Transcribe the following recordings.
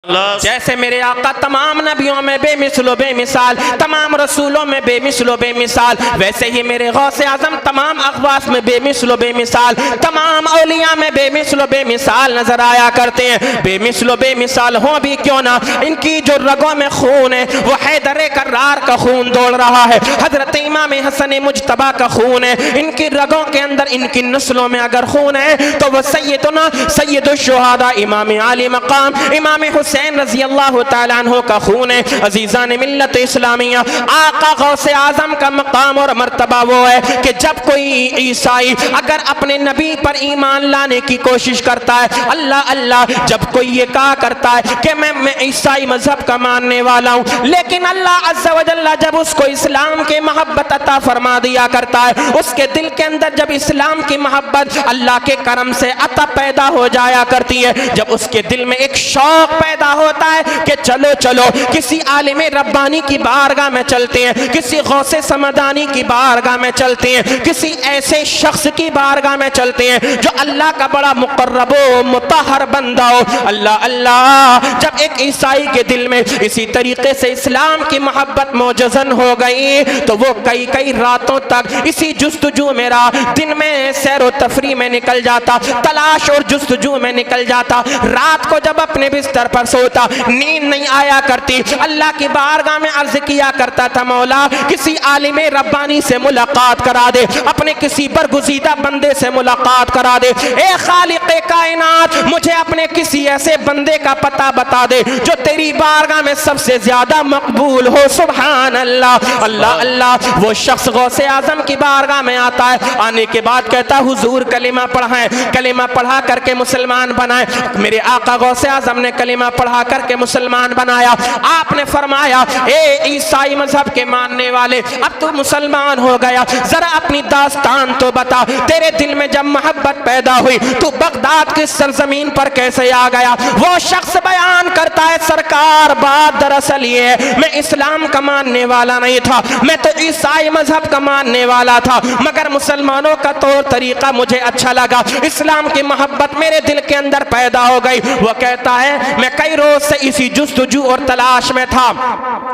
जैसे मेरे आका तमाम नबियों में बेमिसलो बेमिसाल, तमाम रसूलों में बेमिसलो बेमिसाल, वैसे ही मेरे गौसे आजम तमाम अखवास में बेमिसलो बेमिसाल, तमाम औलिया में बेमिसलो बेमिसाल नजर आया करते हैं। बेमिसलो बेमिसाल हो भी क्यों ना, इनकी जो रगों में खून है वो हैदर कर्रार का खून दौड़ रहा है, हजरत इमाम हसन मुजतबा का खून है। इनकी रगों के अंदर, इनकी नस्लों में अगर खून है तो वह सैयदुना सैयदुश्शुहादा इमाम आली मकाम इमाम हुसैन रजी अल्लाह तआला अन्हु का खून है। अजीज़ान मिल्लत इस्लामिया, आका गौसे आजम का मकाम और मर्तबा वो है कि जब कोई ईसाई अगर अपने नबी पर ईमान लाने की कोशिश करता है, अल्लाह अल्लाह, जब कोई ये कहा करता है कि मैं ईसाई मजहब का मानने वाला हूँ, लेकिन अल्लाह अज़्ज़ा व जल्ला जब उसको इस्लाम के मोहब्बत अता फरमा दिया करता है, उसके दिल के अंदर जब इस्लाम की मोहब्बत अल्लाह के करम से अता पैदा हो जाया करती है, जब उसके दिल में एक शौक पैदा होता है कि चलो चलो किसी आलिम रब्बानी की बारगाह में चलते हैं, किसी गौसे समदानी की बारगाह में चलते हैं, किसी ऐसे शख्स की बारगाह में चलते हैं जो अल्लाह का बड़ा मुकर्रबो मुतहर बंदा हो। अल्लाह अल्लाह, जब एक ईसाई के दिल में इसी तरीके से इस्लाम की मोहब्बत मौजज़न हो गई तो वो कई कई रातों तक इसी जुस्तजू में दिन में सैर व तफरी में निकल जाता, तलाश और जुस्तजू में निकल जाता। रात को जब अपने बिस्तर पर सोता, नींद नहीं आया करती, अल्लाह की बारगाह में अर्ज किया करता था, मौला किसी आलिम रब्बानी से मुलाकात करा दे, अपने किसी बरगुज़ीदा बंदे से मुलाकात करा दे। ए खालिक़े कायनात, मुझे अपने किसी ऐसे बंदे का पता बता दे जो तेरी बारगाह में सबसे ज्यादा मकबूल हो। सुभान अल्लाह, अल्लाह अल्लाह। वो शख्स गौसे आजम की बारगाह में आता है, आने के बाद कहता हुजूर कलिमा पढ़ाएं, कलिमा पढ़ा करके मुसलमान बनाए। मेरे आका गौसे आजम ने कलिमा पढ़ा करके मुसलमान बनाया। आपने फरमाया, ए ईसाई मजहब के मानने वाले, अब तू मुसलमान हो गया, जरा अपनी दास्तान तो बता, तेरे दिल में जब मोहब्बत पैदा हुई तू बगदाद की सरजमीन पर कैसे आ गया। वो शख्स बयान करता है, सरकार बात दरअसल ये है, मैं इस्लाम का मानने वाला नहीं था, मैं तो ईसाई मजहब का मानने वाला था, मगर मुसलमानों का तौर तरीका मुझे अच्छा लगा, इस्लाम की मोहब्बत मेरे दिल के अंदर पैदा हो गई। वो कहता है, मैं कई रोज से इसी जुस्तजू और तलाश में था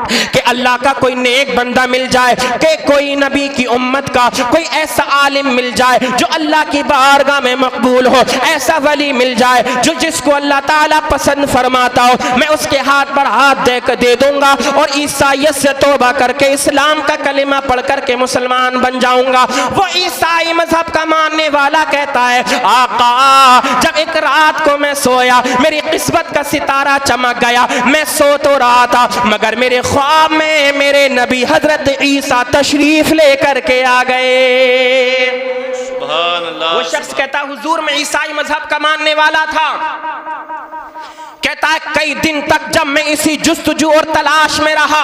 कि अल्लाह का कोई नेक बंदा मिल जाए, कि कोई नबी की उम्मत का कोई ऐसा आलिम मिल जाए जो अल्लाह की बारगाह में मकबूल हो, ऐसा वली मिल जाए जो जिसको अल्लाह ताला पसंद फरमाता हो, मैं उसके हाथ पर हाथ दे दूंगा और ईसाईयत से तौबा करके इस्लाम का कलिमा पढ़ करके मुसलमान बन जाऊंगा। वो ईसाई मजहब का मानने वाला कहता है, आका जब एक रात को मैं सोया, मेरी किस्मत का सितारा चमक गया, मैं सो तो रहा था मगर मेरे ख्वाब में मेरे नबी हजरत ईसा तशरीफ लेकर के आ गए। सुभान अल्लाह। वो शख्स कहता, हुजूर मैं ईसाई मजहब का मानने वाला था, कहता है कई दिन तक जब मैं इसी जुस्तजू और तलाश में रहा,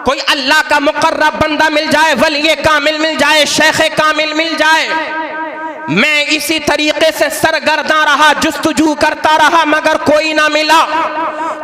कोई अल्लाह का मुकर्रब बंदा मिल जाए, वली कामिल मिल जाए, शेख कामिल मिल जाए, मैं इसी तरीके से सरगर्दा रहा, जुस्तजू करता रहा मगर कोई ना मिला।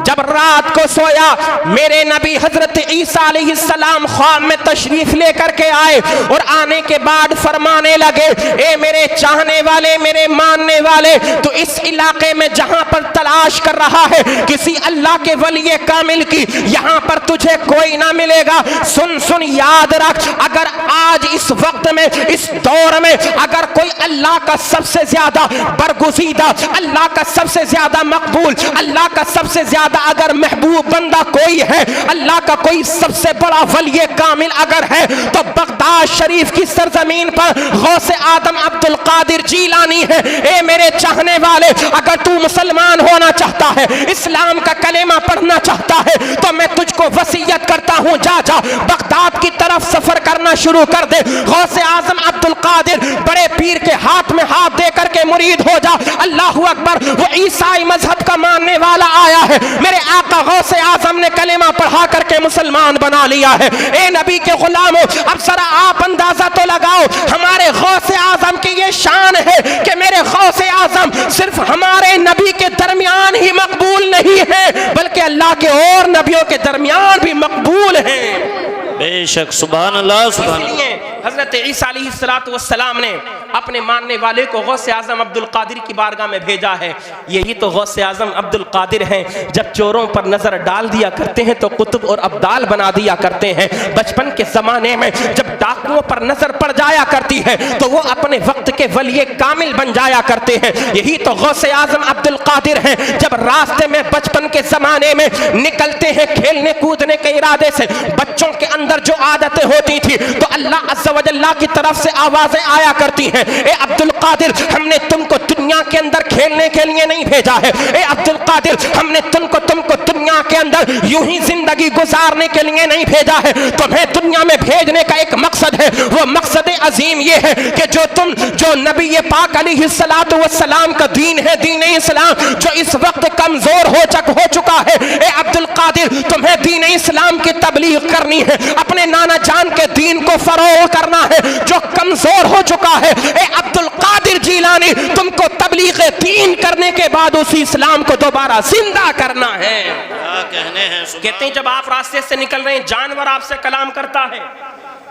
जब रात को सोया, मेरे नबी हजरत ईसा अलैहिस्सलाम ख्वाब में तशरीफ लेकर के आए और आने के बाद फरमाने लगे, ए मेरे चाहने वाले, मेरे मानने वाले, तो इस इलाके में जहां पर तलाश कर रहा है किसी अल्लाह के वली कामिल की, यहां पर तुझे कोई ना मिलेगा। सुन सुन, याद रख, अगर आज इस वक्त में, इस दौर में अगर कोई अल्लाह का सबसे ज्यादा बरगुज़ीदा, अल्लाह का सबसे ज्यादा मकबूल, अल्लाह का सबसे ज्यादा अगर महबूब बंदा कोई है, अल्लाह का कोई सबसे बड़ा वली कामिल अगर है, तो बगदाद शरीफ की सरजमीन पर गौसे आदम अब्दुल कादिर जीलानी है। ए मेरे चाहने वाले, अगर तू मुसलमान होना चाहता है, इस्लाम का कलेमा पढ़ना चाहता है, तो मैं तुझको वसीयत करता हूं, जा जा बगदाद की तरफ सफर करना शुरू कर दे। गौसे आजम अब्दुल कादिर बड़े पीर के हाथ में हाथ दे करके मुरीद हो जा। अल्लाहू अकबर, वो ईसाई मजहब का मानने वाला आया है, मेरे आका गौसे आजम ने कलेमा पढ़ा करके मुसलमान बना लिया है। ए नबी के गुलामों, अब जरा आप अंदाजा तो लगाओ, हमारे गौसे आजम की ये शान है कि मेरे गौसे आजम सिर्फ हमारे नबी के दरमियान ही मकबूल नहीं है, बल्कि अल्लाह के और नबियों के दरमियान भी मकबूल हैं। बेशक, सुभान अल्लाह, सुभान अल्लाह। इसलिए हजरत ईसा अलैहिस्सलातु वस्सलाम ने अपने मानने वाले को गौसे आजम अब्दुल कादिर की बारगाह में भेजा है। यही तो गौसे आजम अब्दुल कादिर हैं। जब चोरों पर नजर डाल दिया करते हैं तो कुतुब और अब्दाल बना दिया करते हैं। बचपन के जमाने में जब डाकुओं पर नजर पड़ जाया करती है तो वो अपने वक्त के वली कामिल बन जाया करते हैं। यही तो गौसे आजम अब्दुल कादिर हैं। जब रास्ते में बचपन के जमाने में निकलते हैं खेलने कूदने के इरादे से, बच्चों के अंदर जो आदतें होती थी तो अल्लाह अज़्ज़ा व जल्ला की तरफ से आवाजें आया करती हैं, ए अब्दुल कादिर, हमने तुमको दुनिया के अंदर खेलने के लिए नहीं भेजा है। ए अब्दुल कादिर, हमने तुमको दुनिया के अंदर यूं ही जिंदगी गुजारने के लिए नहीं भेजा है। तुम्हें दुनिया में भेजने का एक मकसद है। वो मकसद अजीम ये है कि जो नबी पाक अलैहिस्सलातु वस्सलाम का दीन है, दीन इस्लाम, जो इस वक्त कमजोर हो चुका है, ए अब्दुल कादिर, तुम्हें दीन इस्लाम की तबलीग करनी है। अपने नाना जान के दीन को फरोग करना है जो कमजोर हो चुका है। ए अब्दुल कादिर जीलानी, तुमको तबलीग दीन करने के बाद उसी इस्लाम को दोबारा जिंदा करना है। क्या कहने हैं। कहते हैं जब आप रास्ते से निकल रहे हैं, जानवर आपसे कलाम करता है,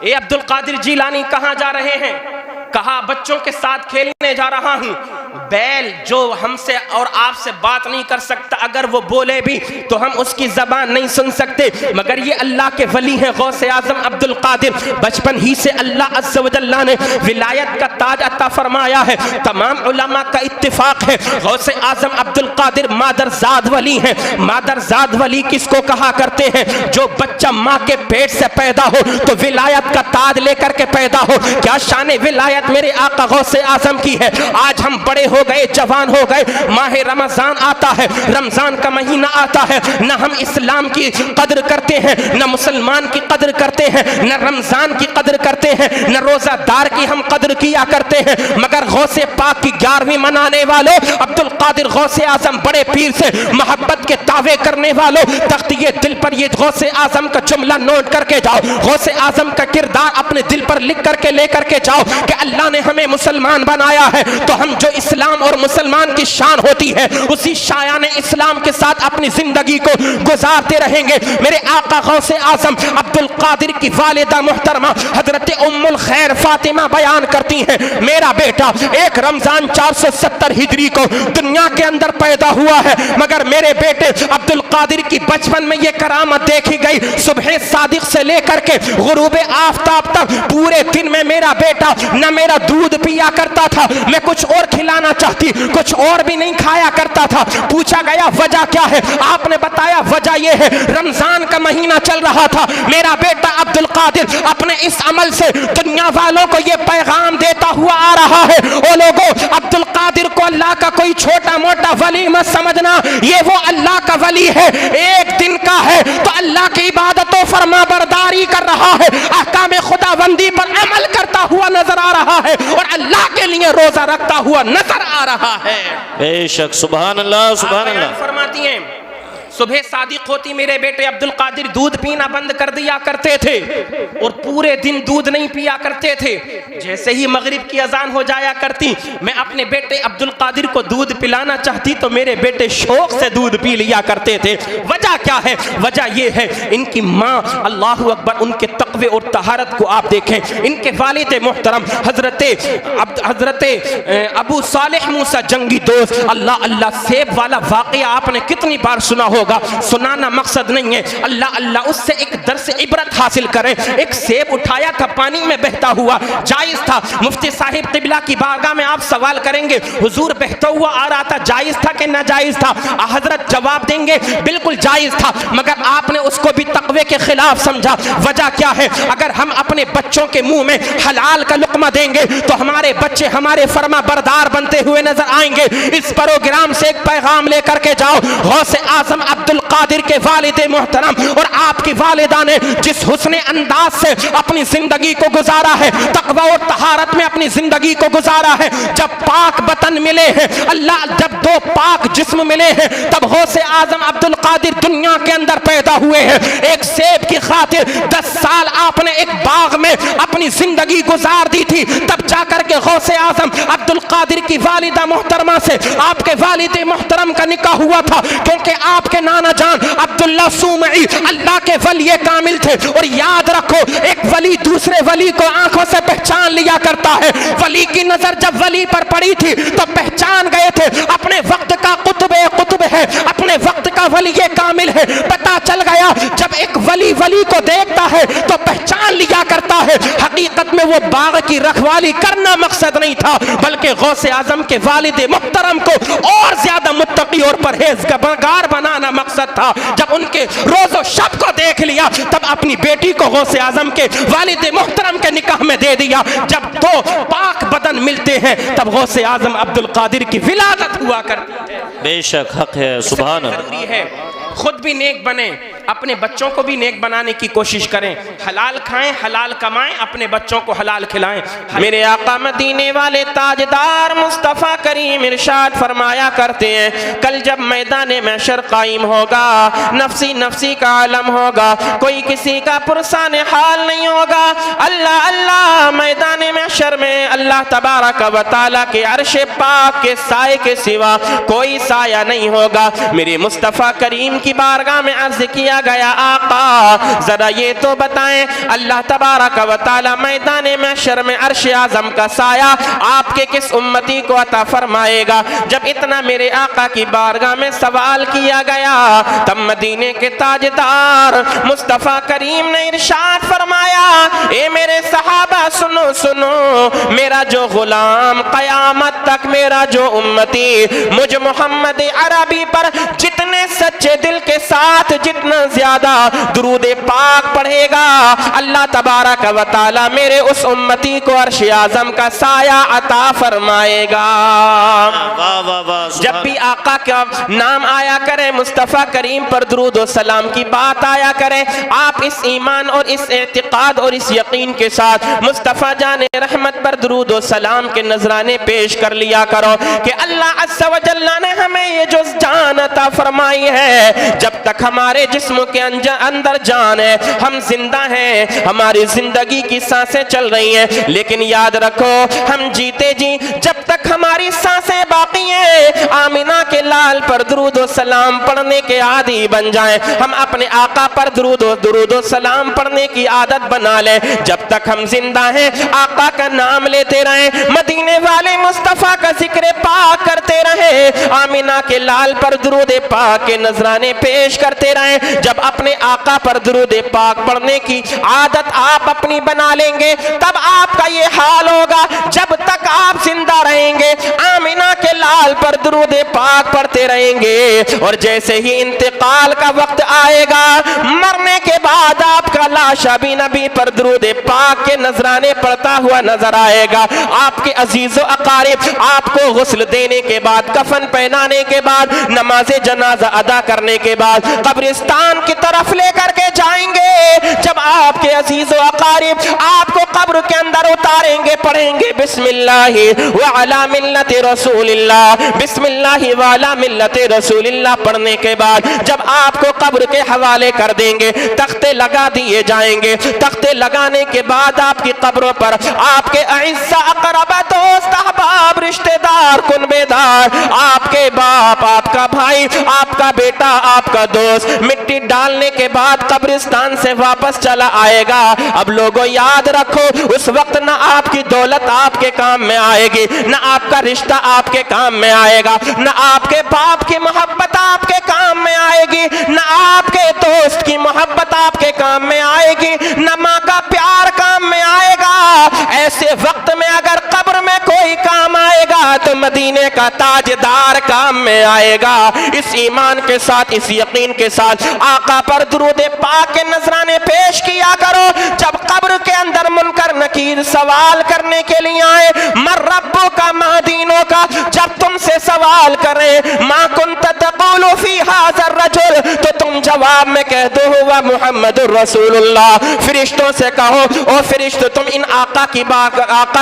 ए अब्दुल कादिर जीलानी कहां जा रहे हैं? कहा बच्चों के साथ खेलने जा रहा हूं। बैल जो हमसे और आपसे बात नहीं कर सकता, अगर वो बोले भी तो हम उसकी जबान नहीं सुन सकते, मगर ये अल्लाह के वली हैं गौसे आजम अब्दुल कादिर। बचपन ही से अल्लाह अज़्ज़ा व जल्ला ने विलायत का ताज अता फरमाया है। तमाम उलमा का इत्तिफाक है गौसे आजम अब्दुल कादिर मादरजाद वली हैं। मादरजाद वली किसको कहा करते हैं? जो बच्चा माँ के पेट से पैदा हो तो विलायत का ताज लेकर के पैदा हो। क्या शान विलायत मेरे आका गौसे आजम की है। आज हम बड़े हो गए, जवान हो गए, माह रमजान आता है, रमजान का महीना आता है, न हम इस्लाम की कदर करते हैं, न मुसलमान की कदर करते हैं, न रमजान की कदर करते हैं, न रोजादार की हम कदर किया करते हैं। मगर गौसे पाक की 11वीं मनाने वालों, अब्दुल कादिर गौसे आजम बड़े पीर से मोहब्बत के दावे करने वालों, तख्तिए दिल पर ये गौसे आजम का जुमला नोट करके जाओ, गौसे आजम का किरदार अपने दिल पर लिख करके लेकर के जाओ कि अल्लाह ने हमें मुसलमान बनाया है तो हम जो इस्लाम और मुसलमान की शान होती है उसी शायान इस्लाम के साथ अपनी जिंदगी को गुजारते रहेंगे। मेरे आका गौसे आजम अब्दुल कादिर की वालिदा मुहतरमा हजरत उम्मुल खैर फातिमा बयान करती हैं, मेरा बेटा एक रमजान 470 हिजरी को दुनिया के अंदर पैदा हुआ है, मगर मेरे बेटे अब्दुल कादिर की बचपन में ये करामत देखी गई। सुबह सादिक से लेकर के गुरूब आफताब तक पूरे दिन में मेरा बेटा न मेरा दूध पिया करता था, मैं कुछ और खिलाना चाहती, कुछ और भी नहीं खाया करता था। पूछा गया वजह क्या है? आपने बताया वजह यह है रमजान का महीना चल रहा था, मेरा बेटा अब्दुल कादिर अपने इस अमल से दुनिया वालों को यह पैगाम देता हुआ आ रहा है, ओ लोगों, अब्दुल कादिर को अल्लाह का कोई छोटा मोटा वली मत समझना, ये वो अल्लाह का वली है, एक दिन का है तो अल्लाह की इबादतों फरमा बरदारी कर रहा है, अहकाम खुदाबंदी पर अमल करता हुआ नजर आ रहा है और अल्लाह के लिए रोजा रखता हुआ नजर आ रहा है। बेशक, सुभान अल्लाह, सुभान अल्लाह। फरमाती हैं सुबह सादिक होती मेरे बेटे अब्दुल कादिर दूध पीना बंद कर दिया करते थे और पूरे दिन दूध नहीं पिया करते थे। जैसे ही मगरिब की अजान हो जाया करती, मैं अपने बेटे अब्दुल कादिर को दूध पिलाना चाहती तो मेरे बेटे शौक से दूध पी लिया करते थे। वजह क्या है? वजह यह है इनकी माँ, अल्लाह अकबर, उनके तक़वे और तहारत को आप देखें। इनके वालिद मोहतरम हजरत अबू सालेह मूसा जंगी दोस्त, अल्लाह अल्लाह सेब वाला वाक़या आपने कितनी बार सुना हो, सुनाना मकसद नहीं है, अल्लाह अल्लाह उससे एक दर्स इबरत हासिल करें। एक सेब उठाया था पानी में बहता हुआ, जायज था। मुफ्ती साहिब किबला की बारगाह में आप सवाल करेंगे हुजूर बहता हुआ आ रहा था, जायज था कि नाजायज था? हजरत जवाब देंगे बिल्कुल जायज था, मगर आपने उसको भी तकवे के खिलाफ समझा। वजह क्या है? अगर हम अपने बच्चों के मुंह में हलाल का लुक्मा देंगे तो हमारे बच्चे हमारे फरमा बरदार बनते हुए नजर आएंगे। इस प्रोग्राम से एक पैगाम लेकर के जाओ, गौसे आजम अब्दुल कादिर के वालिद मोहतरम और आपकी वालिदा ने जिस हुस्ने अंदाज से अपनी जिंदगी को गुजारा है, तकवा और तहारत में अपनी जिंदगी को गुजारा है। जब पाक बतन मिले हैं, अल्लाह जब दो पाक जिस्म मिले हैं, तब गौसे आजम अब्दुल कादिर दुनिया दुनिया के अंदर पैदा हुए हैं। एक सेब की खातिर 10 साल आपने एक बाग में अपनी जिंदगी गुजार दी थी, तब जाकर के गौसे आजम अब्दुल कादिर की वालिदा मोहतरमा से आपके वालिद मोहतरम का निकाह हुआ था, क्योंकि आपके नाना जान अब्दुल्ला सूमई अल्लाह के वली कामिल थे। और याद रखो, एक वली दूसरे वली को आंखों से पहचान लिया करता है। वली की नजर जब वली पर पड़ी थी तो पहचान गए थे अपने वक्त का कुतुब है, अपने वक्त का वली कामिल है। पता चल गया जब एक वली वली को देखता है तो पहचान लिया करता है। हकीकत में वो बाग की रखवाली करना मकसद नहीं था, बल्कि गौसे आजम के वालिद मुहतरम को और ज्यादा मुत्तकी और परहेजगार बनाना मकसद था। जब उनके रोजो शब को देख लिया तब अपनी बेटी को गौसे आजम के वालिद मुहतरम के निकाह में दे दिया। जब दो पाक बदन मिलते हैं तब गौसे आजम अब्दुल कादिर की विलादत हुआ करती है। बेशक हक है, सुभान अल्लाह। जरूरी है खुद भी नेक बने, अपने बच्चों को भी नेक बनाने की कोशिश करें। हलाल खाएं, हलाल कमाएं, अपने बच्चों को हलाल खिलाएं। मेरे आका मदीने वाले ताजदार मुस्तफ़ा करीम इरशाद फरमाया करते हैं, कल जब मैदान महशर कायम होगा, नफसी नफसी का आलम होगा, कोई किसी का पुरसान हाल नहीं होगा। अल्लाह अल्लाह मैदान महशर में अल्लाह तबारक व तआला के अर्श पाक के साए के सिवा कोई साया नहीं होगा। मेरे मुस्तफ़ा करीम की बारगाह में अर्ज किया गया, आका जरा ये तो बताएं, अल्लाह तबारक व तआला मैदान महशर में अर्श आज़म का साया आपके किस उम्मती को अता फरमाएगा। जब इतना मेरे आका की बारगाह में सवाल किया गया तब मदीने के ताजदार मुस्तफ़ा करीम ने इरशाद फरमाया, ए मेरे सहाबा सुनो सुनो, मेरा जो गुलाम क़यामत तक, मेरा जो उम्मती मुझ मोहम्मद अरबी पर जितने सच्चे दिल के साथ जितना ज्यादा दुरूद पाक पढ़ेगा, अल्लाह तबारक व तआला मेरे उस उम्मती को अर्श आज़म का साया अता फरमाएगा। वाह वाह वाह। जब भी आका का नाम आया करे, मुस्तफ़ा करीम पर दुरूद व सलाम की बात आया करे, आप इस ईमान और इस एतिकाद और इस यकीन के साथ मुस्तफ़ा जाने रहमत पर दुरूद व सलाम के नजराने पेश कर लिया करो कि अल्लाह अज़्ज़ा व जल्ला ने हमें ये जो जान अता फरमाई है, जब तक हमारे जिस्म के अंदर जान है, हम जिंदा हैं, हमारी जिंदगी की सांसें चल रही हैं, लेकिन याद रखो हम जीते जी जब तक हमारी सांसें बाकी हैं, आमिना के लाल पर दुरूद व सलाम पढ़ने के आदी बन जाएं। हम अपने आका पर दुरूद व सलाम पढ़ने की आदत बना लें। जब तक हम जिंदा हैं आका का नाम लेते रहें, मदीने वाले मुस्तफ़ा का जिक्र पाक करते रहें, आमिना के लाल पर दुरूद पाक के नजराने पेश करते रहें। जब अपने आका पर दुरूद पाक पढ़ने की आदत आप अपनी बना लेंगे तब आपका ये हाल होगा। जब तक आप जिंदा रहेंगे आमिना के लाल पर दुरूद पाक पढ़ते रहेंगे, और जैसे ही इंतकाल का वक्त आएगा, मरने के बाद आपका लाशा भी नबी पर दुरूद पाक के नजराने पढ़ता हुआ नजर आएगा। आपके अजीजो अकारिब आपको गुस्ल देने के बाद, कफन पहनाने के बाद, नमाज जनाजा अदा करने के बाद कब्रिस्तान की तरफ लेकर के जाएंगे। जब आपके अजीजो अकारिब आपको कब्र के अंदर उतारेंगे, पढ़ेंगे बिस्मिल्लाहि व अला मिल्लति रसूलिल्लाह, बिस्मिल्लाहि व अला मिल्लति रसूलिल्लाह पढ़ने के बाद जब आपको कब्र के हवाले कर देंगे, तख्ते लगा दिए जाएंगे। तख्ते लगाने के बाद आपकी कब्रों पर आपके अइज़्ज़ा अक़रबा दोस्त अहबाब रिश्तेदार कुनबेदार, आपके बाप, आपका भाई, आपका बेटा, आपका दोस्त मिट्टी डालने के बाद कब्रिस्तान से वापस चला आएगा। अब लोगों याद रखो, उस वक्त ना आपकी दौलत आपके काम में आएगी, ना आपका रिश्ता आपके काम में आएगा, ना आपके बाप की मोहब्बत आपके काम में आएगी, ना आपके दोस्त की मोहब्बत आपके काम में आएगी, ना माँ का प्यार काम में आएगा। ऐसे वक्त में अगर कब्र में कोई काम आएगा तो मदीने का ताजदार काम में आएगा। इस ईमान के साथ, इस यकीन के साथ आका पर दुरूद पाक के नजराने पेश किया करो। जब कब्र के अंदर मुनकर नकीर सवाल करने के लिए आए, मर रब्बो का मा दीनों का, जब तुमसे सवाल करें मा कुन्त तक़ूलु फी हाज़ा रजुल, तो तुम जवाब जवाब में कह दो हुआ मोहम्मद रसूलुल्लाह। फरिश्तों से कहो ओ फरिश्ते तुम इन आका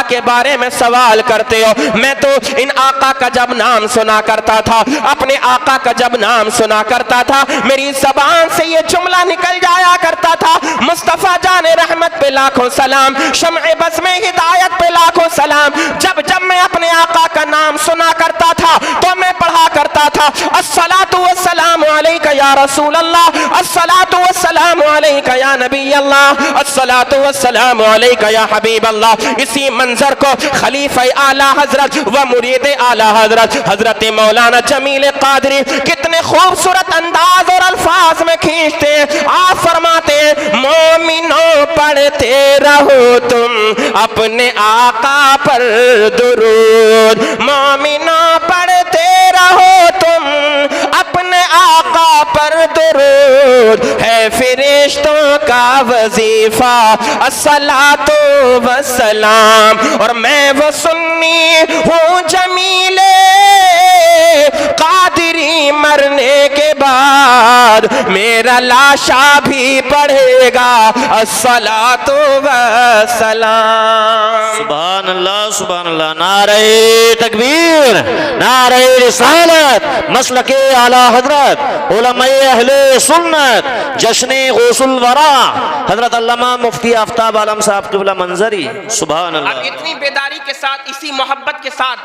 के बारे में सवाल करते हो, मैं तो इन आका का जब नाम सुना करता था, अपने आका का जब नाम सुना करता था, मेरी ज़बान से ये जुमला निकल जाया करता था, मुस्तफ़ा जाने रहमत पे लाखों सलाम, शम्ए बस में हिदायत पे लाखों सलाम। जब जब मैं अपने आका का नाम सुना करता था तो मैं पढ़ा करता था अस्सलातु वस्सलामु अलैका या रसूल अल्लाह, अस्सलातु वस्सलामु अलैका या नबी अल्लाह, अस्सलातु वस्सलामु अलैका या हबीब अल्लाह। इसी मंजर को खलीफा आला हजरत व मुरीद आला हजरत हजरत मौलाना जमील कादरी कितने खूबसूरत अंदाज और अल्फाज में खींचते हैं। आप फरमाते हैं मोमिनों पढ़ते रहो तुम अपने आका पर दुरूद, मोमिनों पढ़ते रहो तुम अपने आका पर दुरूद, है फरिश्तों का वजीफा अस्सलातु वस्सलाम। और मैं वो सुन्नी हूँ जमीले कादरी, मरने के बाद मेरा लाशा भी पढ़ेगा अस्सलातु वस्सलाम। सुभान अल्लाह, सुभान अल्लाह। नारे तकबीर, नारे रिसालत, मसलके आला हजरत उलमाए अहले सुन्नत, जश्ने गौसुल वरा हजरत अल्लामा मुफ्ती आफ्ताब आलम साहब क़िबला मंजरी। सुभान अल्लाह। अब इतनी बेदारी के साथ, इसी मोहब्बत के साथ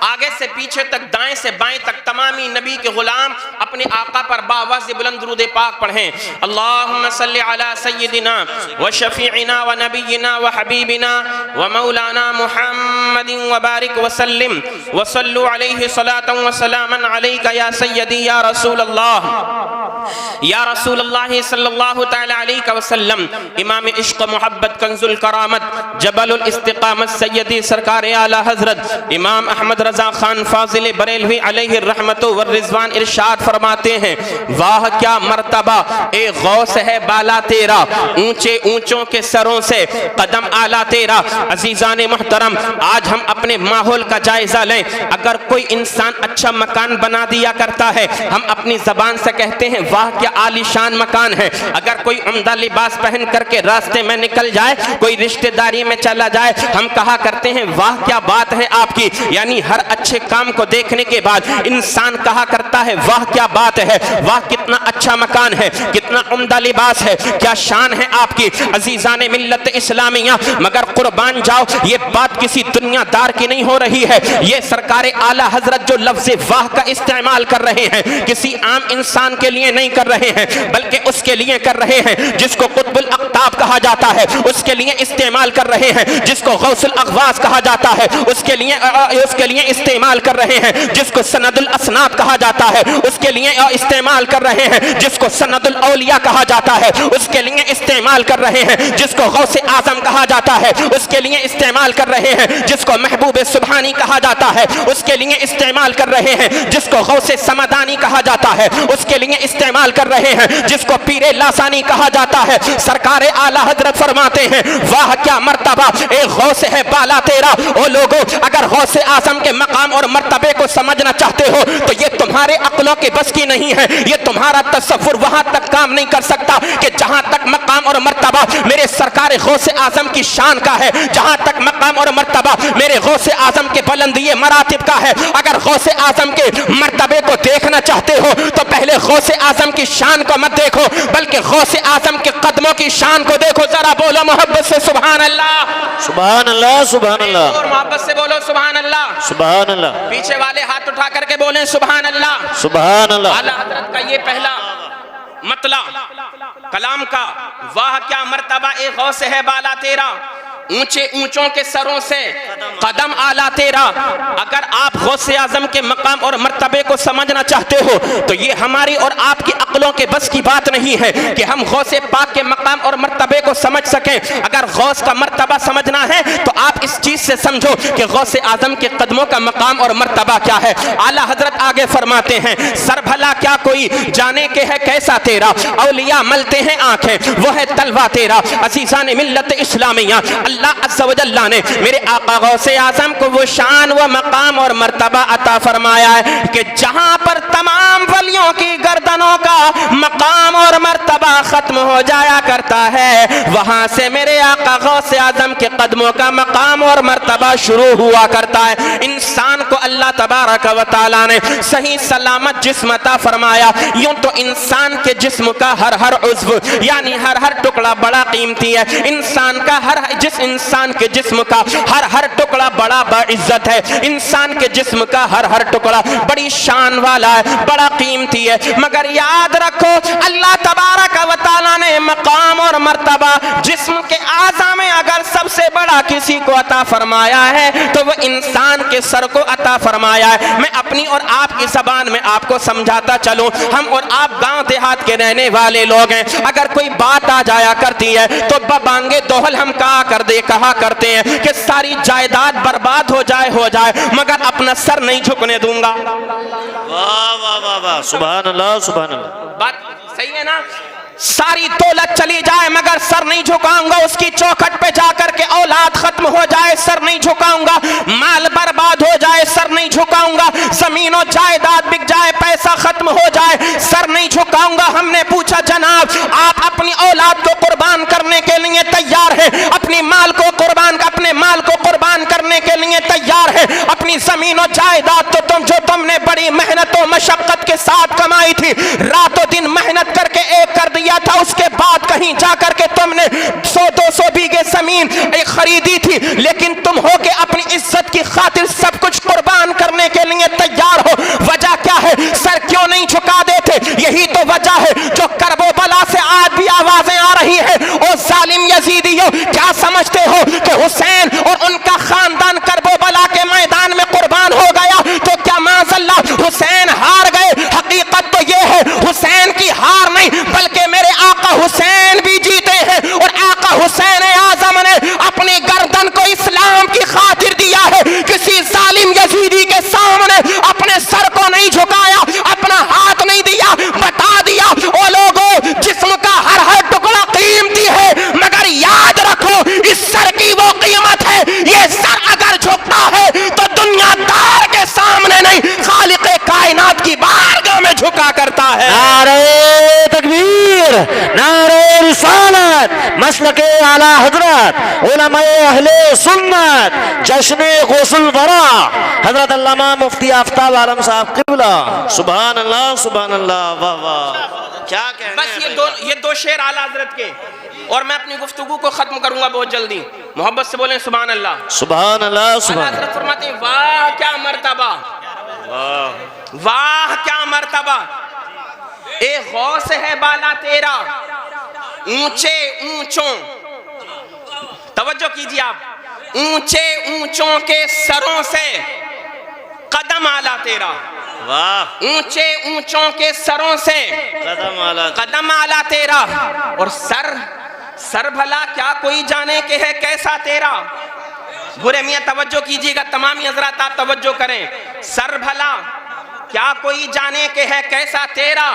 आगे से पीछे तक, दाएं से बाएं तक तमामी नबी के गुलाम अपने आका पर बावाज़ बुलंद दुरूद पाक पढ़ें। अल्लाहुम्मा सल्ली अला सय्यिदिना व शफीइना व नबियिना व हबीबिना व मौलाना मुहम्मदिन व बारिक व सल्लिम व सल्लु अलैहि सलातन व सलामन अलैका या सय्यदी या रसूल अल्लाह, या रसूल अल्लाह सल्लल्लाहु तआला अलैहि वसल्लम। इमाम इश्क मोहब्बत कंजुल करामत जबलुल इस्तिकामत सय्यदी सरकार आला हजरत इमाम अहमद रजा खान फाजिल बरेलवी अलैहि रहमतु व रिजवान इरशाद फरमाते हैं, वाह क्या मर्तबा ए गौस है बाला तेरा, ऊंचे ऊंचों के सरों से कदम आला तेरा। अजीजान मुहतरम, आज हम अपने माहौल का जायजा लें। अगर कोई इंसान अच्छा मकान बना दिया करता है, हम अपनी जबान से कहते हैं वाह क्या आलीशान मकान है। अगर कोई उम्दा लिबास पहन करके रास्ते में निकल जाए, कोई रिश्तेदारी में चला जाए, हम कहा करते हैं वाह क्या बात है आपकी। यानी हर अच्छे काम को देखने के बाद इंसान कहा करता है वाह क्या बात है, वाह कितना अच्छा मकान है, कितना उम्दा लिबास है, क्या शान है आपकी। अजीजान मिल्लत इस्लामिया, मगर कुर्बान जाओ, ये बात किसी दुनियादार की नहीं हो रही है। ये सरकार आला हजरत जो लफ्ज़ वाह का इस्तेमाल कर रहे हैं, किसी आम इंसान के लिए नहीं कर रहे हैं, बल्कि उसके लिए कर रहे हैं जिसको कुतुबुल अक़ताब कहा जाता है, उसके लिए इस्तेमाल कर रहे हैं जिसको गौसुल अग़वास कहा जाता है, उसके लिए इस्तेमाल कर रहे हैं जिसको सनदुल असनाद कहा जाता है, उसके लिए इस्तेमाल कर रहे हैं जिसको सनदुल औलिया कहा जाता है, उसके लिए इस्तेमाल कर रहे हैं जिसको गौसे आजम कहा जाता है, उसके लिए इस्तेमाल कर रहे हैं जिसको महबूब सुबहानी कहा जाता है, उसके लिए इस्तेमाल कर रहे हैं जिसको गौसे समदानी कहा जाता है, उसके लिए इस्तेमाल कर रहे हैं जिसको पीरे लासानी कहा जाता है। सरकार आला हजरत फरमाते हैं वाह क्या मर्तबा ए गौस है बाला तेरा। ओ लोगों, अगर गौसे आजम के मकाम और मर्तबे को समझना चाहते हो तो ये तुम्हारे अक्लों के बस की नहीं है, ये तुम्हारा तसव्वुर वहां तक काम नहीं कर सकता कि जहां तक मकाम और मर्तबा मेरे सरकार गौसे आजम की शान का है, जहां तक मकाम और मर्तबा मेरे गौसे आजम के बुलंदी मरातिब का है। अगर गौसे आजम के मर्तबे को देखना चाहते हो तो पहले गौसे आजम की शान को मत देखो, बल्कि गौसे आजम के कदमों की शान को देखो। जरा बोलो मोहब्बत से सुभान अल्लाह, सुभान अल्लाह, सुभान अल्लाह। और मोहब्बत से बोलो सुभान अल्लाह, सुभान अल्लाह। पीछे वाले हाथ उठा करके बोले सुभान अल्लाह, सुभान अल्लाह। आला हजरत का ये पहला मतलब कलाम का, वाह क्या मर्तबा ए गौस है बाला तेरा, ऊंचे ऊंचों के सरों से कदम आला तेरा। अगर आप गौसे आजम के मकाम और मर्तबे को समझना चाहते हो तो ये हमारी और आपकी अक्लों के बस की बात नहीं है कि हम गौसे पाक के मकाम और मर्तबे को समझ सकें। अगर गौस का मर्तबा समझना है तो आप इस चीज से समझो कि गौसे आजम के कदमों का मकाम और मर्तबा क्या है। आला हजरत आगे फरमाते हैं, सर भला क्या कोई जाने के है कैसा तेरा, औलिया मलते हैं आंखें वो है तलवा तेरा। अजीजान मिल्लत इस्लामिया, अल्लाह अज़्ज़ा व जल्ला ने मेरे आका गौसे आज़म को वो शान व मकाम और मर्तबा अता फरमाया है कि जहां पर तमाम वलियों की गर्दनों का मकाम और खत्म हो जाया करता है, वहां से मेरे आका गौसे आजम के कदमों का मकाम और मर्तबा शुरू हुआ करता है। इंसान को अल्लाह तबारक व तआला ने सही सलामत जिस्म अता फरमाया। यूं तो इंसान के जिस्म का हर हर उज़्व यानी हर हर टुकड़ा बड़ा कीमती है। इंसान का जिस इंसान के जिस्म का हर हर टुकड़ा बड़ा बाइज्जत है। इंसान के जिस्म का हर हर टुकड़ा बड़ी शान वाला है, बड़ा कीमती है। मगर याद रखो अल्लाह तबारक व तआला ने मकाम और मर्तबा जिस्म के आज़ा में अगर सबसे बड़ा किसी को अता फरमाया है तो वो इंसान के सर को अता फरमाया है। मैं अपनी और आपकी ज़बान में आपको समझाता चलूं, हम और आप गांव देहात के रहने वाले लोग हैं। अगर कोई बात आ जाया करती है तो बबांगे दोहल हम कहा करते हैं कि सारी जायदाद बर्बाद हो जाए मगर अपना सर नहीं झुकने दूंगा। वाह वाह वाह वाह, सुभान अल्लाह सुभान अल्लाह। बात सही है ना? सारी दौलत चली जाए मगर सर नहीं झुकाऊंगा। उसकी चौखट पे जाकर के औलाद खत्म हो जाए सर नहीं झुकाऊंगा। माल बर्बाद हो जाए सर नहीं झुकाऊंगा। जमीन और जायदाद बिक जाए, पैसा खत्म हो जाए, सर नहीं झुकाऊंगा। हमने पूछा जनाब आप अपनी औलाद को कुर्बान करने के लिए तैयार है? अपने माल को कुर्बान करने के लिए तैयार है? अपनी जमीन और जायदाद तो तुमने बड़ी मेहनत और मशक्कत के साथ कमाई थी, रातों दिन मेहनत करके एक कर दिया था, उसके बाद कहीं जाकर के तुमने 100-200 बीघे जमीन खरीदी थी, लेकिन तुम हो के अपनी इज्जत की खातिर सब कुछ कुर्बान करने के लिए तैयार हो। वजह क्या है? सर क्यों नहीं झुका देते? यही तो वजह है जो करबो बला से आज भी आवाजें आ रही है। ओ जालिम यजीदियों, क्या समझते हो कि हुसैन और उनका खानदान करबो बला के मैदान में कुर्बान हो गया तो क्या माज़अल्लाह हुसैन हार गए? हकीकत तो यह है हुसैन की हार नहीं बल्कि मेरे आका हुसैन भी जीते हैं। और आका हुसैन आज़म ने अपनी गर्दन को इस्लाम की खातिर दिया है। किसी जालिम यजीदी के सामने अपने सर को नहीं झुकाया, अपना हाथ नहीं दिया, बता दिया ओ लोगों जिस्म का हर हर टुकड़ा कीमती है मगर याद रखो इस सर की वो कीमत है। ये सर अगर झुकता है तो दुनियादार के सामने नहीं खालिक़े कायनात की बारगाह में झुका करता है। नारे तकबीर, नारे रिसालत, मसलके आला हजरत उलमाए अहले सुन्नत, जश्न गौसुल वरा हजरत अल्लामा मुफ्ती आफ्ताब आलम साहब क़िबला। सुभान अल्लाह सुभान अल्लाह, वाह वाह, क्या कहने। बस ये दो शेर आला हजरत के और मैं अपनी गुफ्तगू को खत्म करूंगा बहुत जल्दी। मोहब्बत से बोलें सुभान अल्लाह सुभान अल्लाह सुभान अल्लाह। हजरत फरमाते हैं वाह क्या मर्तबा, वाह क्या मर्तबा, ए गौस है बाला तेरा ऊंचे ऊंचों, तवज्जो कीजिए आप, ऊंचे ऊंचों के सरों से कदम आला तेरा। वाह, ऊंचे ऊंचों के सरों से कदम आला तेरा। और सर भला क्या कोई जाने के है कैसा तेरा। बुरे मियाँ तवज्जो कीजिएगा, तमामी हजरात आप तवज्जो करें। सर भला क्या कोई जाने के है कैसा तेरा,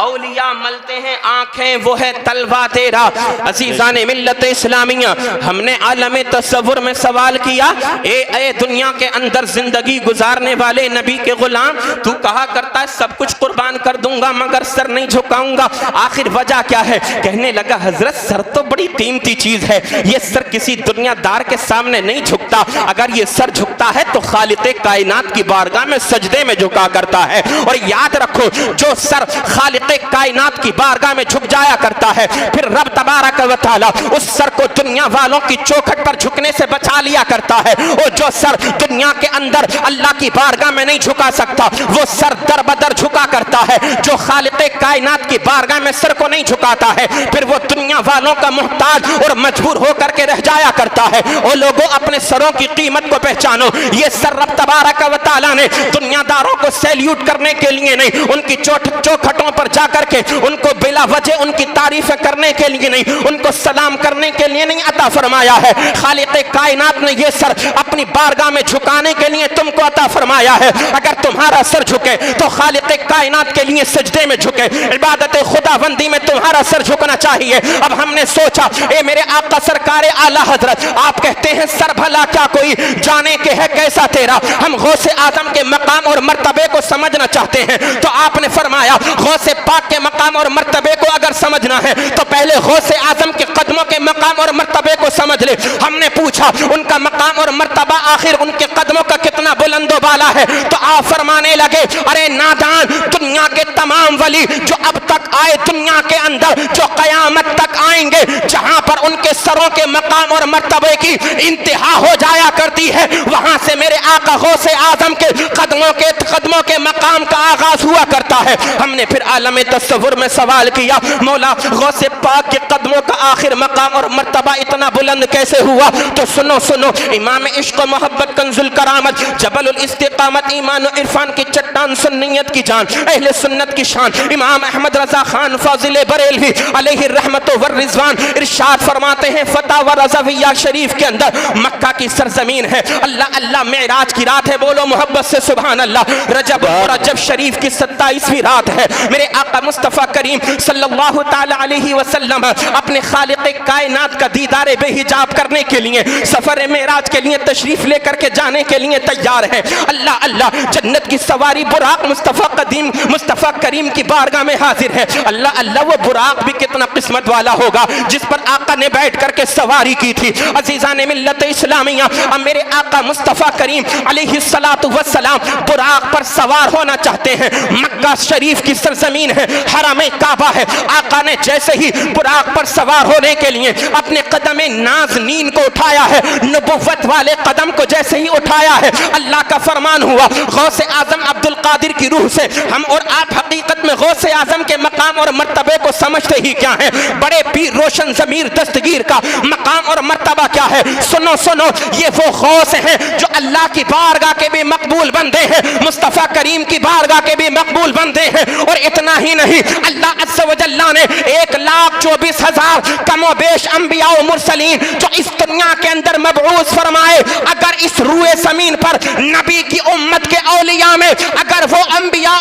औलिया मलते हैं आंखें वो है तलवा तेरा। अज़ीज़ान मिल्लत इस्लामिया, हमने आलम तसव्वुर में सवाल किया, ए दुनिया के अंदर जिंदगी गुजारने वाले नबी के गुलाम, तू कहा करता है सब कुछ कुर्बान कर दूंगा मगर सर नहीं झुकाऊंगा, आखिर वजह क्या है? कहने लगा हजरत सर तो बड़ी कीमती चीज है, ये सर किसी दुनियादार के सामने नहीं झुकता। अगर ये सर झुकता है तो खालिक़े कायनात की बारगाह में सजदे में झुका करता है। और याद रखो जो सर खालिक़े कायनात की बारगाह में झुक जाया करता है फिर रब तबारक व तआला उस सर को दुनिया वालों की चौखट पर झुकने से बचा लिया करता है। और जो सर दुनिया के अंदर अल्लाह की बारगाह में नहीं झुका सकता वो सर दर बदर झुका करता है। जो खालिक़े कायनात की बारगाह में सर को नहीं झुकाता है फिर वो दुनिया वालों का मुहताज और मजबूर होकर के रह जाया करता है। और लोगों अपने सरों की कीमत को पहचानो, ये सर रब तबारक व तआला ने दुनियादारों को सैल्यूट करने के लिए नहीं, उनकी चौखटों पर जाकर के उनको बिला वजह उनकी तारीफें करने के लिए नहीं, उनको सलाम करने के लिए नहीं अता फरमाया है। खालिक़े कायनात ने ये सर अपनी बारगाह में झुकाने के लिए तुमको अता फरमाया है। अगर तुम्हारा सर झुके तो खालिक़े कायनात के लिए सजदे में झुके, इबादत खुदाबंदी में तुम्हारा सर झुकना चाहिए। अब हमने सोचा ए मेरे आका सरकार आला हजरत, आप कहते हैं सर भला क्या कोई जाने के है कैसा तेरा, हम गौसे आजम के मकाम और मर्तबे को समझना चाहते हैं। तो आपने फरमाया गौसे पाक के मकाम और मर्तबे को अगर समझना है तो पहले गौसे आजम के कदमों के मकाम और मर्तबे को समझ ले। हमने पूछा उनका मकाम और मर्तबा आखिर उनके कदमों का कितना बुलंदो बाला है, तो आप फरमाने लगे अरे नादान, दुनिया के तमाम वली जो अब तक आए दुनिया के अंदर, जो कयामत तक आएंगे, जहां पर उनके सरों के मकाम और मर्तबे की इंतहा हो जाया करती है, वहां से मेरे आका गौसे आजम के कदमों के मकाम का आगाज हुआ करता है। हमने फिर आलम तस्वुर में सवाल किया, मौला गौसे पाक के कदमों का आखिर मकाम और मर्तबा इतना बुलंद कैसे हुआ? तो सुनो सुनो, इमाम इश्क मोहब्बत कंजुल करामत जबलुल इस्तिकामत ईमान और इरफान की चट्टान सुन्नियत की जान अहले सुन्नत की शान इमाम अहमद रजा खान फाजिल बरेलवी अलैहि रहमत व रिजवान इरशाद फरमाते हैं फतह व रज़विया शरीफ के अंदर, मक्का की सरजमीन है, अल्लाह अल्लाह मेराज की रात है, बोलो मोहब्बत से सुभान अल्लाह। रजब शरीफ की 27वीं रात है। मेरे आका मुस्तफ़ा करीम सल्लल्लाहु ताला अलैहि वसल्लम अपने खालिक़ कायनात का दीदार बेहिजाब करने के लिए सफर मेराज के लिए तशरीफ लेकर के जाने के लिए तैयार है। अल्लाह अल्लाह, जन्नत की सवारी बुराक मुस्तफ़ा करीम की बारगाह में हाजिर है। अल्लाह अल्लाह, वो बुराक भी कितना किस्मत वाला होगा जिस पर आका ने बैठ करके सवारी की थी। अजीज़ान मिल्लत इस्लामिया, अब मेरे आका मुस्तफ़ा करीम अलैहिस्सलातु वस्सलाम बुराक पर सवार होना चाहते हैं। मक्का शरीफ की सरजमीन है, हरम काबा है। आका ने जैसे ही बुराक पर सवार होने के लिए अपने कदम नाज़नीन को उठाया है, नबुव्वत वाले कदम को जैसे ही उठाया है, अल्लाह का फरमान हुआ, गौसे आजम अब्दुल कादिर की रूह से हम और आप हकीकत में गौसे आजम के मकाम और मर्तबे को समझते ही क्या है? बड़े पीर रोशन ज़मीर दस्तगीर का मकाम और मर्तबा क्या है? सुनो सुनो, ये वो गौस हैं जो अल्लाह की बारगाह के भी मकबूल बंदे हैं, मुस्तफ़ा करीम की बारगाह के भी मकबूल बंदे हैं। और इतना ही नहीं, अल्लाह अज़्ज़ व जल्ला ने 1,24,000 कमो बेश अंबिया और मुरसलीन जो इस दुनिया के अंदर मबऊस फरमाए, अगर इस रूए जमीन पर नबी की उम्मत के औलिया में अगर वो अंबिया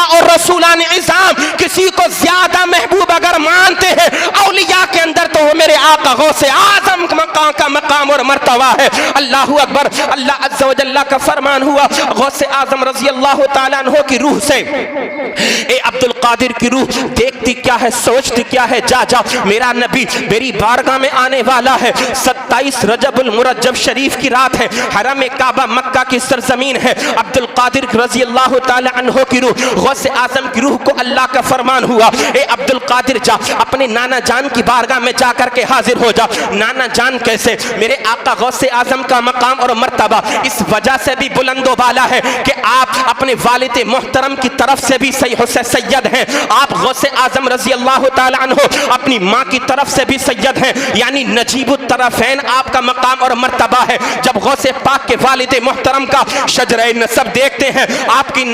और रसूलान इज़ाम किसी को ज्यादा महबूब अगर मानते हैं औलिया के अंदर, तो वो मेरे आका गौसे आजम का मकाम और मर्तबा है। अल्लाहु अकबर। अल्लाह अज़्ज़ व जल्ला का फरमान हुआ, गौसे आजम रज़ी अल्लाह तआला अन्हु की रूह से, ए अब्दुल कादिर की रूह देखती क्या है, सोचती क्या है, जा जा मेरा नबी मेरी बारगाह में आने वाला है। 27 रजबुल मुरज्जब शरीफ की रात है, हरम काबा मक्का की सरजमीन है। अब्दुल कादिर रज़ी अल्लाह तआला अन्हु की रूह, गौसे आजम की रूह को अल्लाह का फरमान हुआ, ए अब्दुल कादिर जा अपने नाना जान की बारगाह में जा करके हाजिर हो जा। नाना जान कैसे? मेरे आका गौसे आजम का मकाम और मर्तबा इस वजह से भी बुलंदो बाला है कि आप अपने वालिद मोहतरम की तरफ से भी सैयद हैं। आप गौसे आजम रज़ी अल्लाह तआला अन्हु अपनी माँ की तरफ से भी सैयद हैं, यानी नजीबुत तरफ़ैन आपका मकाम और मर्तबा है। जब गौसे पाक के वालिद मोहतरम का शजरे नसब देखते हैं,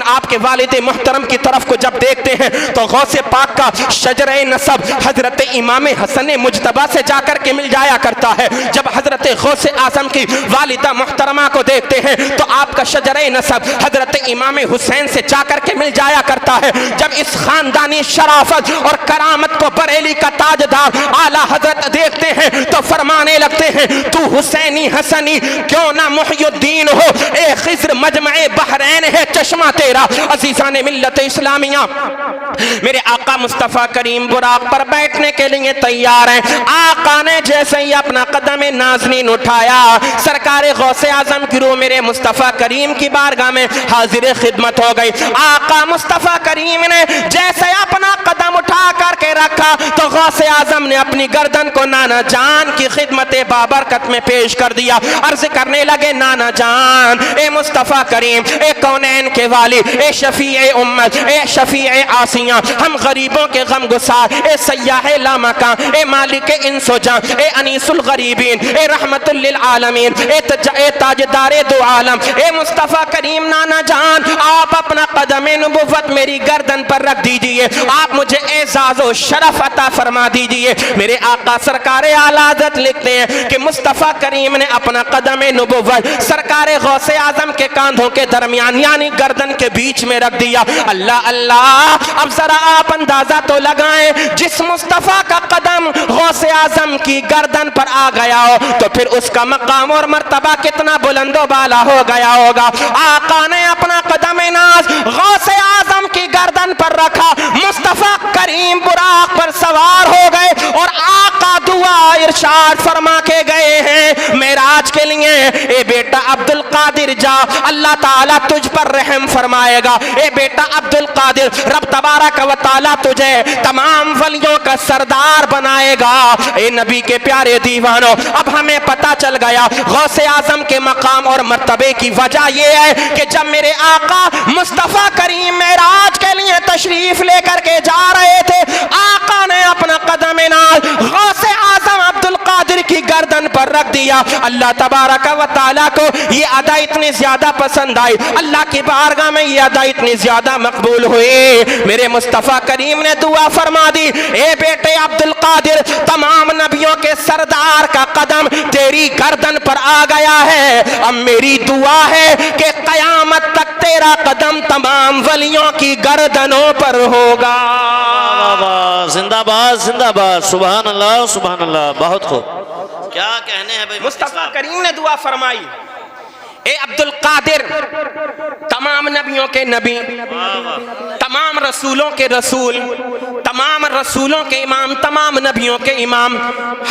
आपके वालिद मोहतरम की तरफ को जब देखते हैं, तो गौसे पाक का शजरे नसब हजरत इमाम हसन मुजतबा से जाकर के मिल जाया करता है। जब हजरत गौसे आजम की वालिदा मोहतरमा को देखते हैं, तो आपका शजरे नसब हजरत इमाम हुसैन से जाकर के मिल जाया करता है। जब इस खानदानी शराफत और करामत को बरेली का ताजदार आला हजरत देखते हैं, तो फरमाने लगते हैं, तू हुसैनी हसनी क्यों ना मुहय्युद्दीन हो, ए खिज़्र मजमए बहरैन है चश्मा तेरा। अज़ीज़ान मिल्लत इस्लामिया, मेरे आका मुस्तफ़ा करीम बुराक पर बैठने के लिए तैयार हैं। आका ने जैसे ही अपना कदम नाज़नीन उठाया, सरकार गौसे आजम की रूह मेरे मुस्तफ़ा करीम की बारगाह में हाजिर खिदमत हो गई। आका मुस्तफ़ा करीम ने जैसे अपना कदम उठा करके रखा, तो गौसे आजम ने अपनी गर्दन को नाना जान की खिदमत बाबरकत में पेश कर दिया। अर्ज करने लगे, नाना जान, ए मुस्तफ़ा करीम, ए कौनैन के वाली, ए शफीए उम्मत, ए शफीए आसिया, हम गरीबों के गम गुसार, ए सयाहे लामका, ए मालिक इंसो जान, ए अनीसुल गरीबीन, ए रहमतुल लिल आलमीन, ए ताजदारे दो आलम, ए मुस्तफ़ा करीम नाना जान, आप अपना कदम नबुव्वत मेरी गर्दन पर रख दीजिए। आप मुझे एजाज़ व शरफ शरफ अता फरमा दीजिए। मेरे आका सरकार आला हज़रत लिखते हैं कि मुस्तफ़ा करीम ने अपना कदम नबुव्वत सरकार गौसे आजम के कांधों के दरमियान यानी गर्दन के बीच में रख दिया। अल्लाह अल्लाह, अब जरा आप अंदाजा तो लगाएं, जिस मुस्तफ़ा का कदम गौसे आजम की गर्दन पर आ गया हो तो फिर उसका मकाम और मर्तबा कितना बुलंदो बाला हो गया होगा। आका ने अपना कदम नाज गौसे आजम की गर्दन पर रखा, मुस्तफ़ा करीम बुराक पर सवार हो गए और आका दुआ इरशाद फरमा के गए हैं मेराज के लिए, ए बेटा अब्दुल कादिर जा, अल्लाह ताला तुझ पर रहम फरमाएगा। ए बेटा अब्दुल कादिर, रब तबारक व तआला तुझे तमाम वलियों का सरदार बनाएगा। ए नबी के प्यारे दीवानों, अब हमें पता चल गया गौसे आजम के मकाम और मर्तबे की वजह यह है कि जब मेरे आका मुस्तफ़ा करीम मेराज के लिए तशरीफ लेकर के जा रहे थे, आका ने अपना कदम नाज गौसे आजम अब्दुल कादिर की गर्दन पर रख दिया। अल्लाह तबारक व तआला को ये अदा इतनी ज्यादा पसंद आई, अल्लाह की बारगाह में ये अदा इतनी ज्यादा मकबूल हुई, मेरे मुस्तफ़ा करीम ने दुआ फरमा दी, ए बेटे अब्दुल कादिर, तमाम नबियों के सरदार का कदम तेरी गर्दन पर आ गया है। अब मेरी दुआ है कि कयामत तक तेरा कदम तमाम वलियों की गर्दनों पर होगा। जिंदाबाद जिंदाबाद, सुभान अल्लाह सुभान अल्लाह, बहुत खूब। क्या कहने हैं भाई, मुस्तफ़ा करीम ने दुआ फरमाई, ए अब्दुल कादिर, तमाम नबियों के नबी, तमाम रसूलों के रसूल, तमाम रसूलों के इमाम, तमाम नबियों के इमाम,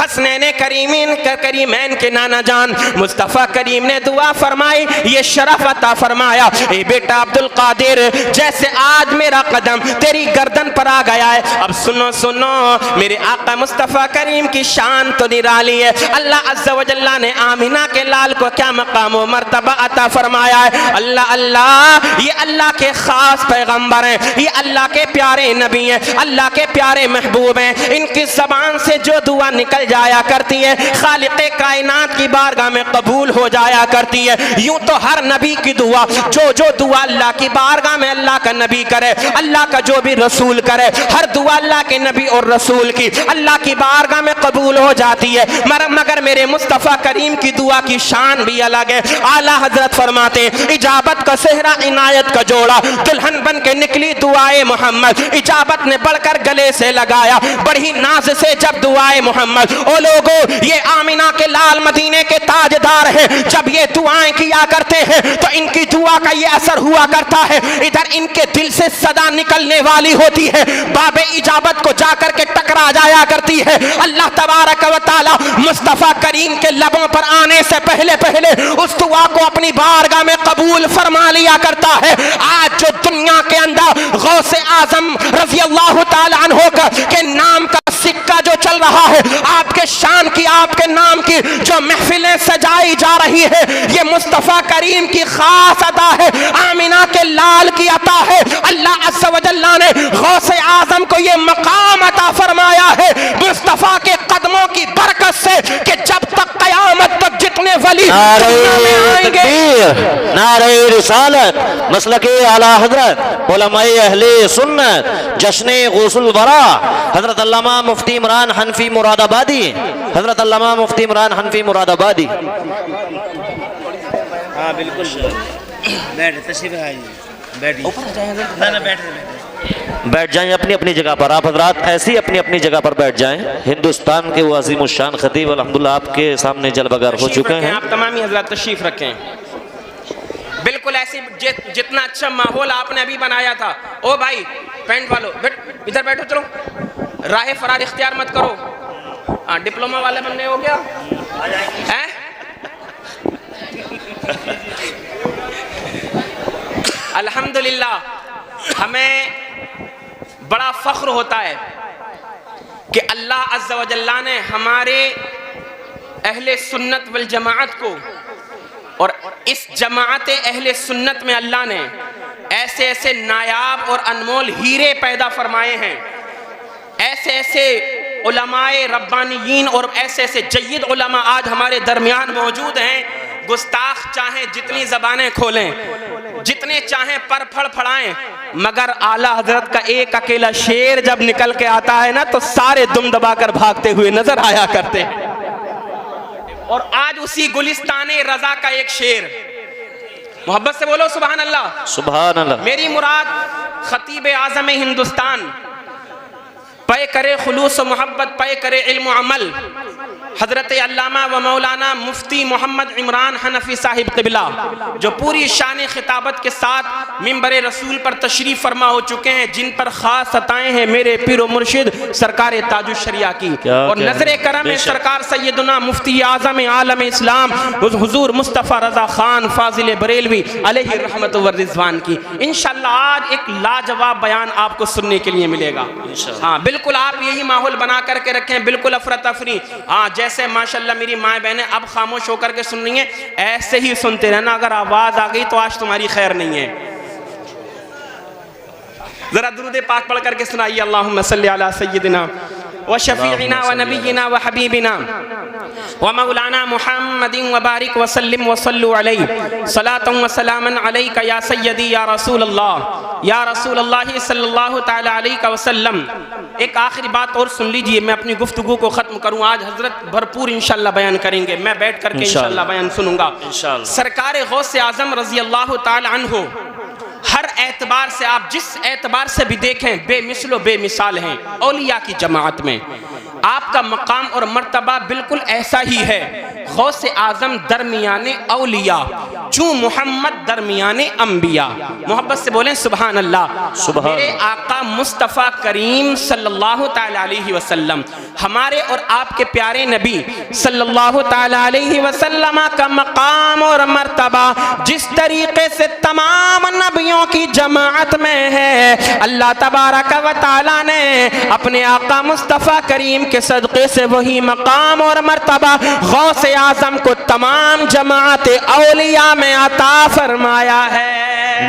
हसनैन करीमैन के नाना जान मुस्तफ़ा करीम ने दुआ फरमाई, ये शरफ अता फरमाया, ए बेटा अब्दुल कादिर, जैसे आज मेरा कदम तेरी गर्दन पर आ गया है, अब सुनो सुनो, मेरे आका मुस्तफ़ा करीम की शान तो निराली है। अल्लाह अज़्ज़ा व जल्ला ने आमिना के लाल को क्या मकाम व मर्तबा अता फरमाया है। अल्लाह अल्लाह, ये अल्लाह के खास पैगंबर हैं, ये अल्लाह के प्यारे नबी हैं, अल्लाह के प्यारे महबूब हैं, इनकी जबान से जो दुआ निकल जाया करती है खालिक़े कायनात की बारगाह में कबूल हो जाया करती है। यूं तो हर नबी की दुआ, जो दुआ अल्लाह की बारगाह में अल्लाह का नबी करे, अल्लाह का जो भी रसूल करे, हर दुआ अल्लाह के नबी और रसूल की अल्लाह की बारगाह में कबूल हो जाती है, मगर मेरे मुस्तफ़ा करीम की दुआ की शान भी अलग है। आला हजरत फरमाते, इजाबत का सेहरा इनायत का जोड़ा, दुल्हन बन के निकली दुआए मोहम्मद, इजाबत ने बढ़कर गले से लगाया, बड़ी नाज से जब दुआए मोहम्मद, ओ लोगो ये आमिना के लाल मदीने के ताजदार हैं, जब ये दुआएं किया करते हैं तो इनकी दुआ का ये असर हुआ करता है, इधर इनके दिल से सदा निकलने वाली होती है, बाबे इजाबत को जाकर के टकरा जाया करती है। अल्लाह तबारक व तआला मुस्तफ़ा करीम के लबों पर आने से पहले पहले उस दुआ को अपनी बारगाह में कबूल फरमा लिया करता है। आज जो दुनिया के अंदर गौसे आजम रज़ी अल्लाह ताला अन्हु के नाम का सिक्का जो चल रहा है, आपके शान की, आपके नाम की जो महफिलें सजाई जा रही है, ये मुस्तफ़ा करीम की खास अता है, आमिना के लाल की अता है। अल्लाह अज़्ज़ा व जल्ला ने गौसे आजम को ये मकाम अता फरमाया है मुस्तफ़ा के कदमों की बरकत से कि जब तक क़यामत तक जितने वली दुनिया में आएंगे, नारे रिसालत, मसलके आला हजरत, उलमाए अहले सुन्नत, जश्ने गौसुल वरा, हजरत अल्लामा मुफ्ती इमरान हनफी मुरादाबादी, हजरत अल्लामा मुफ्ती इमरान हनफी मुरादाबादी। हाँ बिल्कुल, बैठ तशरीफ बैठिए, बैठ जाएं अपनी अपनी जगह पर। आप हजरात ऐसे ही अपनी अपनी जगह पर बैठ जाएं। हिंदुस्तान के वो अजीम शान खतीब अल्हम्दुलिल्लाह आपके सामने जलवगर हो चुके हैं। आप तमाम हजरात तशरीफ रखें। बिल्कुल ऐसी जितना अच्छा माहौल आपने अभी बनाया था। ओ भाई पैंट वालों, इधर बैठो, चलो राह फरार इख्तियार मत करो। हाँ, डिप्लोमा वाले बनने हो गया है? अल्हम्दुलिल्लाह, हमें बड़ा फख्र होता है कि अल्लाह अज़्ज़ा व जल्ला ने हमारे अहले सुन्नत वल जमाअत को, और इस जमाअत अहले सुन्नत में अल्लाह ने ऐसे ऐसे नायाब और अनमोल हीरे पैदा फरमाए हैं, ऐसे ऐसे उलमाए रब्बानियीन और ऐसे ऐसे जय्यद उलमा आज हमारे दरमियान मौजूद हैं। गुस्ताख चाहे जितनी ज़बानें खोलें, जितने चाहें पर फड़फड़ाएं, मगर आला हजरत का एक अकेला शेर जब निकल के आता है ना तो सारे दुम दबाकर भागते हुए नजर आया करते हैं। और आज उसी गुलिस्ताने रजा का एक शेर, मोहब्बत से बोलो सुभान अल्लाह। सुभान अल्लाह। मेरी मुराद खतीब आज़म हिंदुस्तान, पे करे खुलूस मोहब्बत, पे करे इल्म अमल, हजरत अल्लामा व मौलाना मुफ्ती मोहम्मद इमरान हनफी साहिब क़िबला, जो पूरी शान खिताबत के साथ मिंबर रसूल पर तशरीफ़ फरमा हो चुके हैं, जिन पर ख़ास सताएँ हैं मेरे पीर मुर्शिद सरकार ताजुश शरिया की। और नजर करम है सरकार सैयदना मुफ्ती आज़म आलम इस्लाम हुजूर मुस्तफ़ा रज़ा ख़ान फाजिल बरेलवी अलैहि रहमत व रिज़वान की। इंशाअल्लाह आज एक लाजवाब बयान आपको सुनने के लिए मिलेगा। हाँ बिल्कुल, आप यही माहौल बना करके रखें, बिल्कुल अफरा तफरी। हाँ जैसे माशाल्लाह मेरी माँ बहनें अब खामोश होकर के सुन रही हैं, ऐसे ही सुनते रहना। अगर आवाज आ गई तो आज तुम्हारी खैर नहीं है। जरा दुरूद पाक पढ़ करके सुनाइए, अल्लाहुम्मा सल्ली अला सय्यिदिना व शफीइना व नबीना व हबीबिना व मौलाना मुहम्मदिन व बारिक व सल्लिम व सल्लु अलैहि सलातन व सलामन अलैका या सय्यदी या रसूल अल्लाह सल्लल्लाहु तआला अलैहि वसल्लम। एक आखिरी बात और सुन लीजिए, मैं अपनी गुफ्तगू को ख़त्म करूँ। आज हजरत भरपूर इंशाअल्लाह बयान करेंगे, मैं बैठ करके इंशाअल्लाह बयान सुनूंगा। सरकार गौसे आज़म रज़ी अल्लाह तआला अन्हु हर एतबार से, आप जिस एतबार से भी देखें, बेमिसलो बेमिसाल हैं। औलिया की जमात में आपका मकाम और मर्तबा बिल्कुल ऐसा ही है। गौसे आज़म दरमियाने औलिया, चूँ मोहम्मद दरमियाने अंबिया। मोहब्बत से बोलें सुभान अल्लाह। मेरे आका मुस्तफ़ा करीम सल्लल्लाहु तआला अलैहि वसल्लम, हमारे और आपके प्यारे नबी सल्लल्लाहु तआला अलैहि वसल्लम का मकाम और मर्तबा जिस तरीके से तमाम नबियों की जमात में है, अल्लाह तबारक व तआला ने अपने आका मुस्तफ़ा करीम के सदक़े से वही मकाम और मर्तबा गौसे आज़म को तमाम जमात औलिया में अता फरमाया है।